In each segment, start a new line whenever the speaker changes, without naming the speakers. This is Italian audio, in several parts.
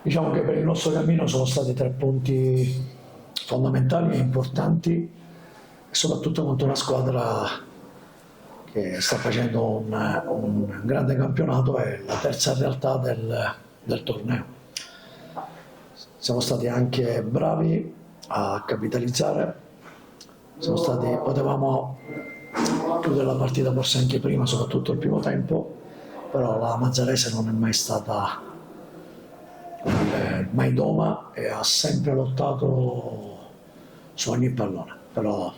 Diciamo che per il nostro cammino sono stati 3 punti fondamentali e importanti, e soprattutto contro una squadra che sta facendo un grande campionato e la terza realtà del torneo. Siamo stati anche bravi a capitalizzare, potevamo chiudere la partita forse anche prima, soprattutto il primo tempo, però la Mazzarese non è mai stata mai doma e ha sempre lottato su ogni pallone. Però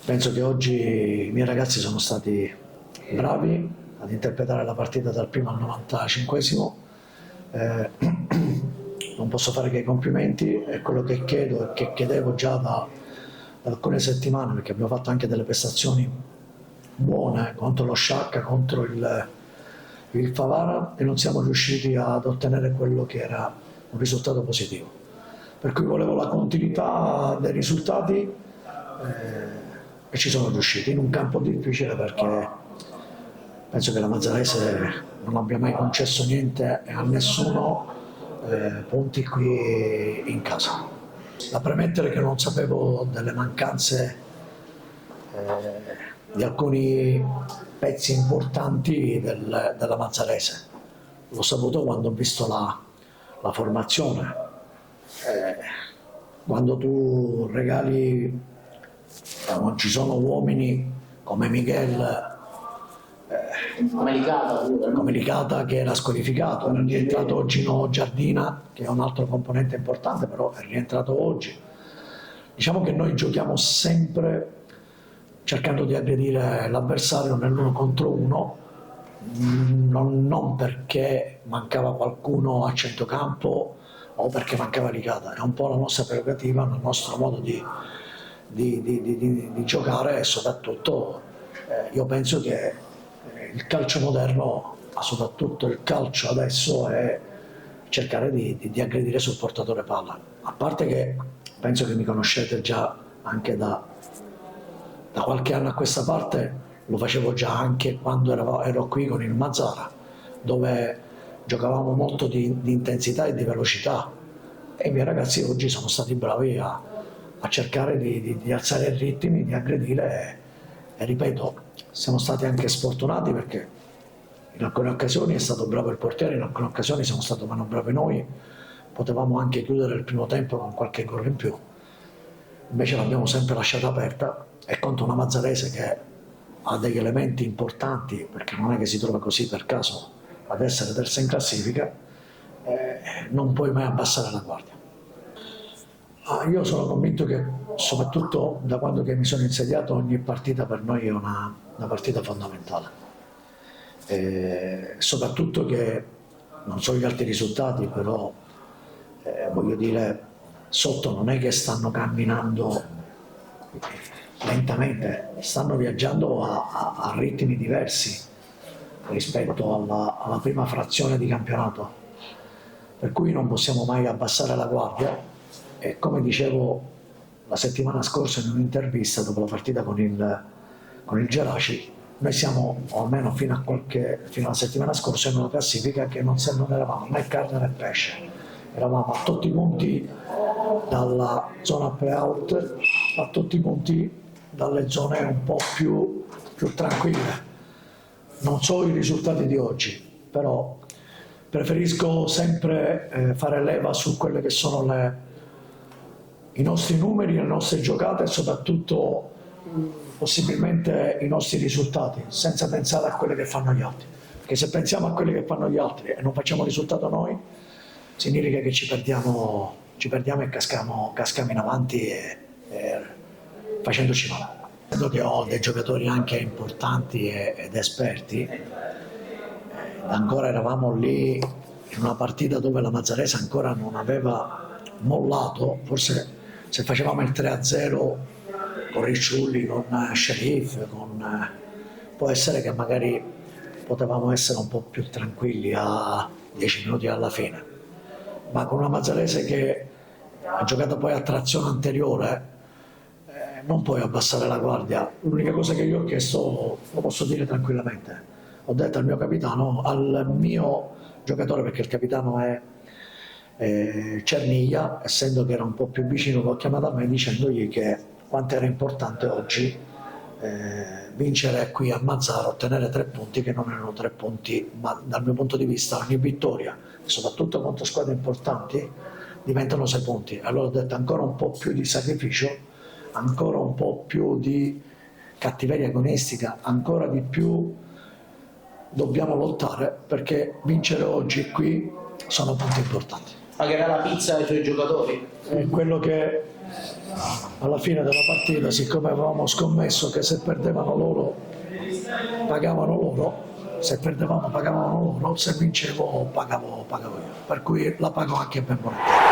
penso che oggi i miei ragazzi sono stati bravi ad interpretare la partita dal primo al 95esimo. Non posso fare che i complimenti, è quello che chiedo e che chiedevo già da alcune settimane, perché abbiamo fatto anche delle prestazioni buone contro lo Sciacca, contro il Favara, e non siamo riusciti ad ottenere quello che era un risultato positivo. Per cui volevo la continuità dei risultati e ci sono riusciti in un campo difficile, perché penso che la Mazzarese non abbia mai concesso niente a nessuno, punti qui in casa. Da premettere che non sapevo delle mancanze di alcuni pezzi importanti della Mazzarese. L'ho saputo quando ho visto la formazione. Quando tu regali, non ci sono uomini come Miguel, come Licata che era squalificato, è rientrato Gino Giardina che è un altro componente importante, però è rientrato oggi. Diciamo che noi giochiamo sempre cercando di aggredire l'avversario nell'1 contro 1, non perché mancava qualcuno a centrocampo o perché mancava Licata, è un po' la nostra prerogativa, il nostro modo di giocare, e soprattutto io penso che il calcio moderno, ma soprattutto il calcio adesso, è cercare di aggredire sul portatore palla. A parte che penso che mi conoscete già anche da qualche anno a questa parte, lo facevo già anche quando ero qui con il Mazzara, dove giocavamo molto di intensità e di velocità, e i miei ragazzi oggi sono stati bravi a cercare di alzare i ritmi, di aggredire, e ripeto, siamo stati anche sfortunati perché in alcune occasioni è stato bravo il portiere, in alcune occasioni siamo stati meno bravi noi, potevamo anche chiudere il primo tempo con qualche gol in più, invece l'abbiamo sempre lasciata aperta, e contro una Mazzarese che ha degli elementi importanti, perché non è che si trova così per caso ad essere terza in classifica, non puoi mai abbassare la guardia. Io sono convinto che, soprattutto da quando che mi sono insediato, ogni partita per noi è una partita fondamentale. Soprattutto che non so gli altri risultati, però voglio dire, sotto non è che stanno camminando lentamente, stanno viaggiando a ritmi diversi rispetto alla prima frazione di campionato, per cui non possiamo mai abbassare la guardia. E come dicevo la settimana scorsa in un'intervista dopo la partita con il Geraci, noi siamo, o almeno fino alla settimana scorsa, in una classifica che non eravamo né carne né pesce, eravamo a tutti i punti dalla zona play-out, a tutti i punti dalle zone un po' più tranquille. Non so i risultati di oggi, però preferisco sempre fare leva su quelle che sono i nostri numeri, le nostre giocate, e soprattutto possibilmente i nostri risultati, senza pensare a quelle che fanno gli altri, perché se pensiamo a quelle che fanno gli altri e non facciamo risultato noi, significa che ci perdiamo e caschiamo in avanti facendoci male. Credo che ho dei giocatori anche importanti ed esperti, ancora eravamo lì in una partita dove la Mazzarese ancora non aveva mollato, forse se facevamo il 3-0 con Ricciulli, con Sheriff, può essere che magari potevamo essere un po' più tranquilli a 10 minuti alla fine, ma con una Mazzarese che ha giocato poi a trazione anteriore, non puoi abbassare la guardia. L'unica cosa che io ho chiesto, lo posso dire tranquillamente, ho detto al mio capitano, al mio giocatore, perché il capitano è Cerniglia, essendo che era un po' più vicino, l'ho chiamato a me dicendogli che quanto era importante oggi vincere qui a Mazzara, ottenere 3 punti che non erano 3 punti, ma dal mio punto di vista ogni vittoria, soprattutto contro squadre importanti, diventano 6 punti. Allora ho detto ancora un po' più di sacrificio, ancora un po' più di cattiveria agonistica, ancora di più dobbiamo lottare, perché vincere oggi qui sono punti importanti.
Pagherà la pizza ai tuoi giocatori?
È quello che alla fine della partita, siccome avevamo scommesso che se perdevano loro pagavano loro, se perdevamo pagavano loro, se vincevo pagavo io, per cui la pago anche ben volentieri.